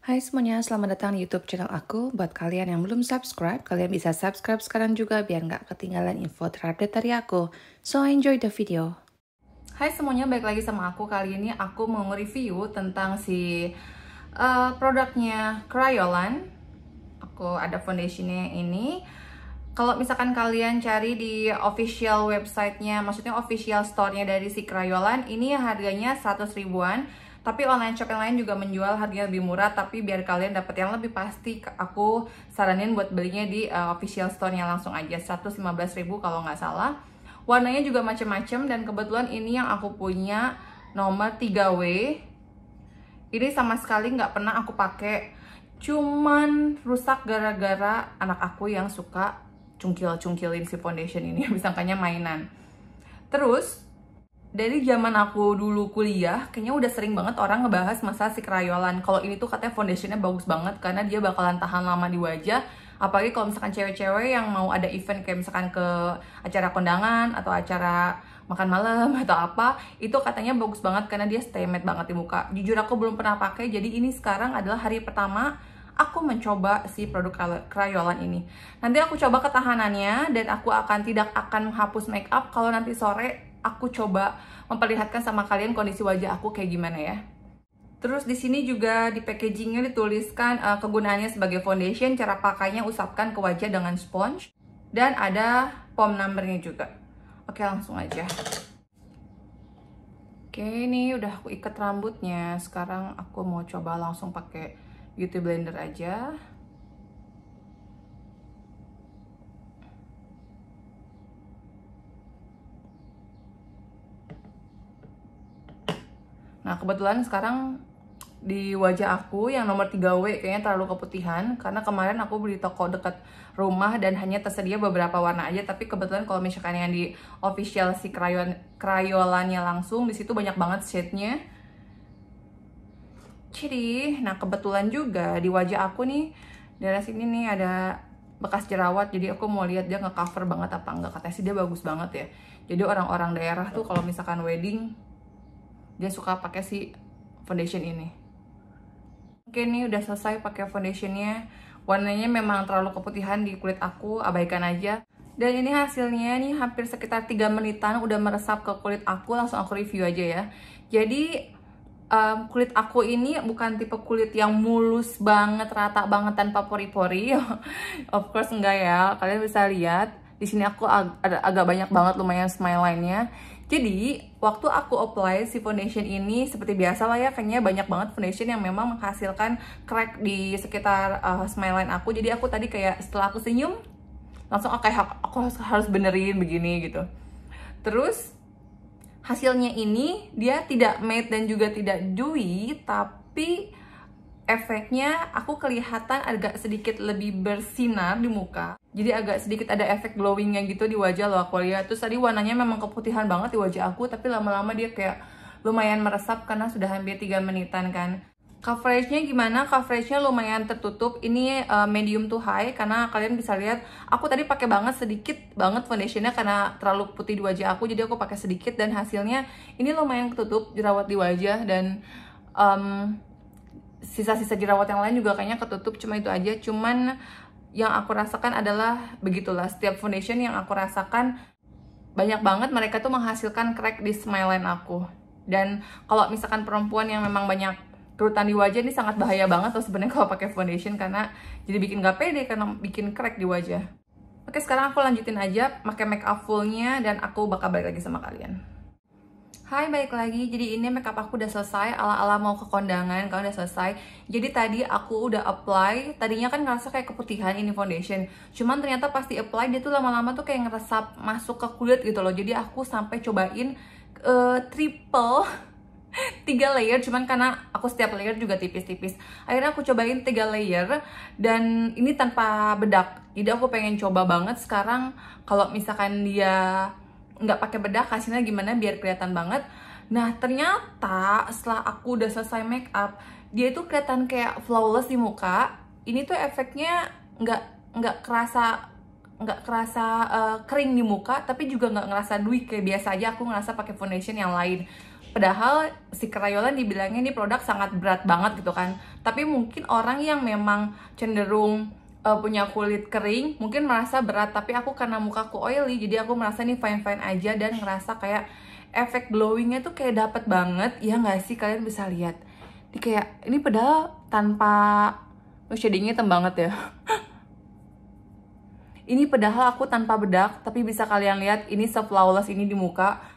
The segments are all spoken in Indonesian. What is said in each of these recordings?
Hai semuanya, selamat datang di YouTube channel aku. Buat kalian yang belum subscribe, kalian bisa subscribe sekarang juga biar nggak ketinggalan info terupdate dari aku. So enjoy the video. Hai semuanya, balik lagi sama aku. Kali ini aku mau nge-review tentang si produknya Kryolan. Aku ada foundationnya ini. Kalau misalkan kalian cari di official websitenya, maksudnya official store-nya dari si Kryolan, ini harganya 100 ribuan. Tapi online shop yang lain juga menjual harganya lebih murah, tapi biar kalian dapat yang lebih pasti, aku saranin buat belinya di official store-nya langsung aja, 115 ribu kalau nggak salah. Warnanya juga macam-macam, dan kebetulan ini yang aku punya nomor 3W. Ini sama sekali nggak pernah aku pakai, cuman rusak gara-gara anak aku yang suka cungkil-cungkilin si foundation ini, disangkanya mainan. Terus dari zaman aku dulu kuliah, kayaknya udah sering banget orang ngebahas masalah si Kryolan. Kalau ini tuh katanya foundationnya bagus banget karena dia bakalan tahan lama di wajah. Apalagi kalau misalkan cewek-cewek yang mau ada event kayak misalkan ke acara kondangan atau acara makan malam atau apa, itu katanya bagus banget karena dia stay matte banget di muka. Jujur aku belum pernah pakai, jadi ini sekarang adalah hari pertama aku mencoba si produk Kryolan ini. Nanti aku coba ketahanannya dan aku tidak akan menghapus make up kalau nanti sore aku coba memperlihatkan sama kalian kondisi wajah aku kayak gimana ya. Terus di sini juga di packagingnya dituliskan kegunaannya sebagai foundation, cara pakainya usapkan ke wajah dengan sponge, dan ada POM numbernya juga. Oke, langsung aja. Oke, ini udah aku ikat rambutnya. Sekarang aku mau coba langsung pakai beauty blender aja. Nah, kebetulan sekarang di wajah aku yang nomor 3W kayaknya terlalu keputihan, karena kemarin aku beli toko dekat rumah dan hanya tersedia beberapa warna aja. Tapi kebetulan kalau misalkan yang di official si Kryolannya langsung, di situ banyak banget shade-nya. Jadi, nah kebetulan juga di wajah aku nih, daerah sini nih ada bekas jerawat, jadi aku mau lihat dia nge-cover banget apa enggak. Katanya sih dia bagus banget ya. Jadi orang-orang daerah tuh kalau misalkan wedding, dia suka pakai si foundation ini. Oke, ini udah selesai pakai foundationnya. Warnanya memang terlalu keputihan di kulit aku, abaikan aja. Dan ini hasilnya nih hampir sekitar 3 menitan udah meresap ke kulit aku. Langsung aku review aja ya. Jadi kulit aku ini bukan tipe kulit yang mulus banget, rata banget tanpa pori-pori. Of course enggak ya. Kalian bisa lihat di sini aku ada agak banyak banget lumayan smile line-nya. Jadi, waktu aku apply si foundation ini, seperti biasa lah ya, kayaknya banyak banget foundation yang memang menghasilkan crack di sekitar smile line aku. Jadi aku tadi kayak setelah aku senyum, langsung aku harus benerin begini gitu. Terus, hasilnya ini, dia tidak matte dan juga tidak dewy, tapi efeknya aku kelihatan agak sedikit lebih bersinar di muka. Jadi agak sedikit ada efek glowingnya gitu di wajah loh aku lihat. Terus tadi warnanya memang keputihan banget di wajah aku, tapi lama-lama dia kayak lumayan meresap karena sudah hampir 3 menitan kan. Coveragenya gimana? Coveragenya lumayan tertutup. Ini medium to high karena kalian bisa lihat aku tadi pakai banget sedikit banget foundationnya karena terlalu putih di wajah aku. Jadi aku pakai sedikit dan hasilnya ini lumayan ketutup jerawat di wajah, dan sisa-sisa jerawat yang lain juga kayaknya ketutup, cuma itu aja. Cuman yang aku rasakan adalah begitulah, setiap foundation yang aku rasakan banyak banget mereka tuh menghasilkan crack di smile line aku. Dan kalau misalkan perempuan yang memang banyak kerutan di wajah, ini sangat bahaya banget loh sebenarnya kalau pakai foundation, karena jadi bikin gak pede karena bikin crack di wajah. Oke, sekarang aku lanjutin aja pakai make up fullnya dan aku bakal balik lagi sama kalian. Hai, balik lagi. Jadi ini makeup aku udah selesai, ala-ala mau ke kondangan, kalau udah selesai. Jadi tadi aku udah apply, tadinya kan ngerasa kayak keputihan ini foundation. Cuman ternyata pas di apply dia tuh lama-lama tuh kayak ngeresap masuk ke kulit gitu loh. Jadi aku sampai cobain triple 3 layer, cuman karena aku setiap layer juga tipis-tipis. Akhirnya aku cobain 3 layer dan ini tanpa bedak. Jadi aku pengen coba banget sekarang kalau misalkan dia nggak pakai bedak hasilnya gimana biar kelihatan banget. Nah, ternyata setelah aku udah selesai make up, dia itu kelihatan kayak flawless di muka. Ini tuh efeknya nggak kerasa kering di muka, tapi juga nggak ngerasa dewy kayak biasa aja aku ngerasa pakai foundation yang lain. Padahal si Crayola dibilangnya ini produk sangat berat banget gitu kan. Tapi mungkin orang yang memang cenderung punya kulit kering mungkin merasa berat, tapi aku karena mukaku oily jadi aku merasa ini fine-fine aja dan ngerasa kayak efek glowingnya tuh kayak dapet banget. Ya nggak sih, kalian bisa lihat. Ini kayak, ini padahal tanpa shadingnya hitam banget ya. Ini padahal aku tanpa bedak, tapi bisa kalian lihat ini se-flawless ini di muka.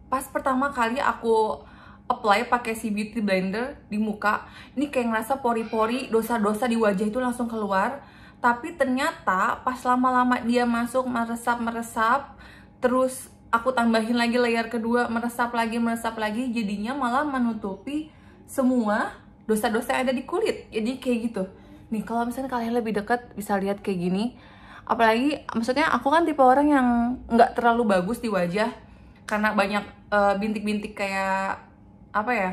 Pas pertama kali aku apply pakai si beauty blender di muka, ini kayak ngerasa pori-pori, dosa-dosa di wajah itu langsung keluar. Tapi ternyata pas lama-lama dia masuk meresap-meresap, terus aku tambahin lagi layer kedua, meresap lagi, jadinya malah menutupi semua dosa-dosa yang ada di kulit. Jadi kayak gitu. Nih kalau misalnya kalian lebih dekat bisa lihat kayak gini. Apalagi maksudnya aku kan tipe orang yang nggak terlalu bagus di wajah karena banyak bintik-bintik kayak apa ya,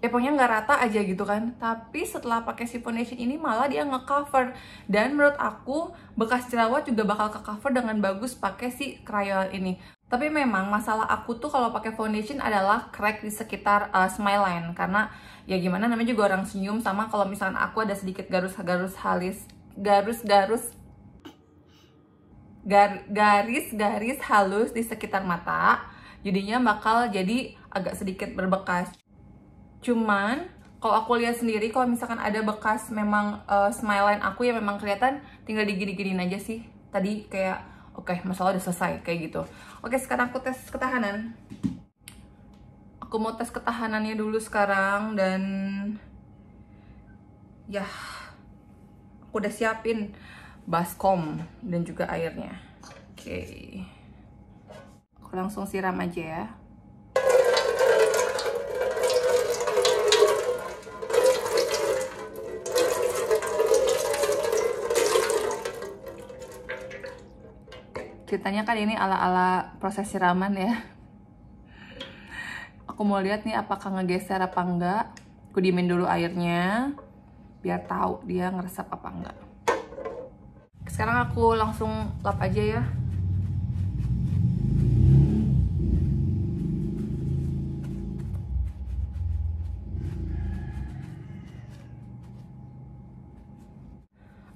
pokoknya nggak rata aja gitu kan. Tapi setelah pakai si foundation ini malah dia nge-cover, dan menurut aku bekas jerawat juga bakal ke-cover dengan bagus pakai si Crayola ini. Tapi memang masalah aku tuh kalau pakai foundation adalah crack di sekitar smile line, karena ya gimana namanya juga orang senyum, sama kalau misalkan aku ada sedikit garis-garis halus di sekitar mata, jadinya bakal jadi agak sedikit berbekas. Cuman kalau aku lihat sendiri, kalau misalkan ada bekas memang smile line aku yang memang kelihatan, tinggal digini-giniin aja sih. Tadi kayak oke, masalah udah selesai kayak gitu. Oke, sekarang aku tes ketahanan. Aku mau tes ketahanannya dulu sekarang, dan ya aku udah siapin baskom dan juga airnya. Oke. Aku langsung siram aja ya. Ceritanya kan ini ala-ala proses siraman ya. Aku mau lihat nih apakah ngegeser apa enggak. Aku diemin dulu airnya biar tahu dia ngeresap apa enggak. Sekarang aku langsung lap aja ya.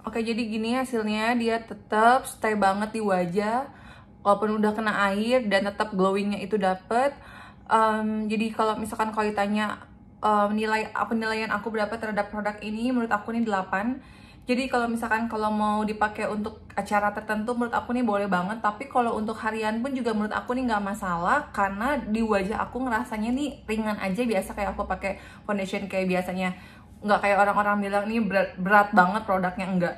Oke, jadi gini hasilnya, dia tetap stay banget di wajah walaupun udah kena air, dan tetap glowingnya itu dapet. Jadi kalau misalkan kau ditanya penilaian aku berapa terhadap produk ini, menurut aku ini 8. Jadi kalau misalkan kalau mau dipakai untuk acara tertentu, menurut aku nih boleh banget. Tapi kalau untuk harian pun juga menurut aku nih nggak masalah, karena di wajah aku ngerasanya nih ringan aja, biasa kayak aku pakai foundation kayak biasanya. Nggak kayak orang-orang bilang ini berat banget produknya, enggak.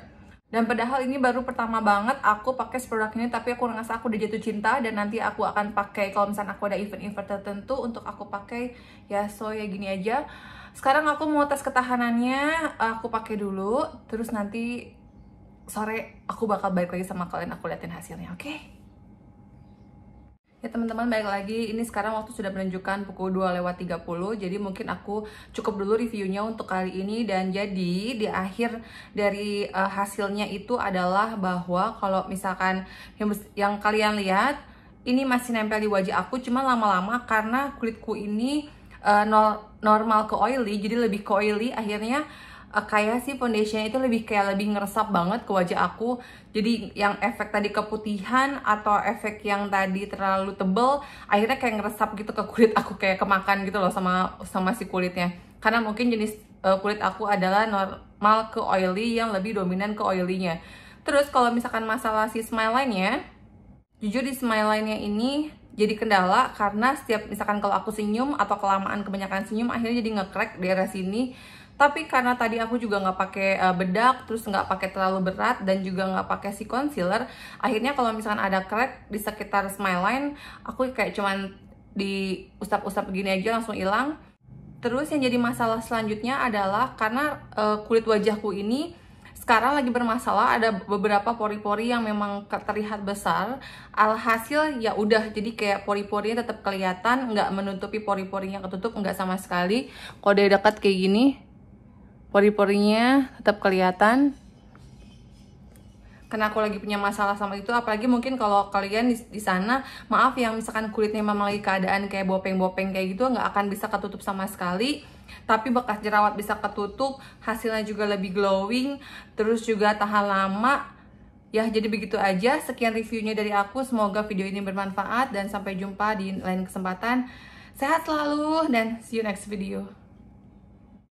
Dan padahal ini baru pertama banget aku pakai produk ini, tapi aku ngerasa aku udah jatuh cinta, dan nanti aku akan pakai kalau misalnya aku ada event-event tertentu untuk aku pakai ya. So ya gini aja. Sekarang aku mau tes ketahanannya, aku pakai dulu, terus nanti sore aku bakal balik lagi sama kalian, aku liatin hasilnya, oke? Ya teman-teman, balik lagi. Ini sekarang waktu sudah menunjukkan pukul 2:30, jadi mungkin aku cukup dulu reviewnya untuk kali ini. Dan jadi di akhir dari hasilnya itu adalah bahwa kalau misalkan yang kalian lihat ini masih nempel di wajah aku, cuma lama-lama karena kulitku ini normal ke oily, jadi lebih ke oily, akhirnya kayak si foundationnya itu lebih ngeresap banget ke wajah aku. Jadi yang efek tadi keputihan atau efek yang tadi terlalu tebel, akhirnya kayak ngeresap gitu ke kulit aku, kayak kemakan gitu loh sama si kulitnya. Karena mungkin jenis kulit aku adalah normal ke oily, yang lebih dominan ke oily-nya. Terus kalau misalkan masalah si smile line-nya, jujur di smile line-nya ini jadi kendala, karena setiap misalkan kalau aku senyum atau kelamaan kebanyakan senyum, akhirnya jadi nge-crack di daerah sini. Tapi karena tadi aku juga nggak pakai bedak, terus nggak pakai terlalu berat, dan juga nggak pakai si concealer, akhirnya kalau misalkan ada crack di sekitar smile line, aku kayak cuman diusap-usap begini aja langsung hilang. Terus yang jadi masalah selanjutnya adalah karena kulit wajahku ini sekarang lagi bermasalah, ada beberapa pori-pori yang memang terlihat besar. Alhasil ya udah, jadi kayak pori-porinya tetap kelihatan, nggak menutupi pori-porinya ketutup, nggak sama sekali. Kalau dari dekat kayak gini, pori-porinya tetap kelihatan. karena aku lagi punya masalah sama itu. Apalagi mungkin kalau kalian di sana, maaf yang misalkan kulitnya memang lagi keadaan kayak bopeng-bopeng kayak gitu, nggak akan bisa ketutup sama sekali. Tapi bekas jerawat bisa ketutup, hasilnya juga lebih glowing, terus juga tahan lama. Ya, jadi begitu aja. Sekian reviewnya dari aku. Semoga video ini bermanfaat dan sampai jumpa di lain kesempatan. Sehat selalu dan see you next video.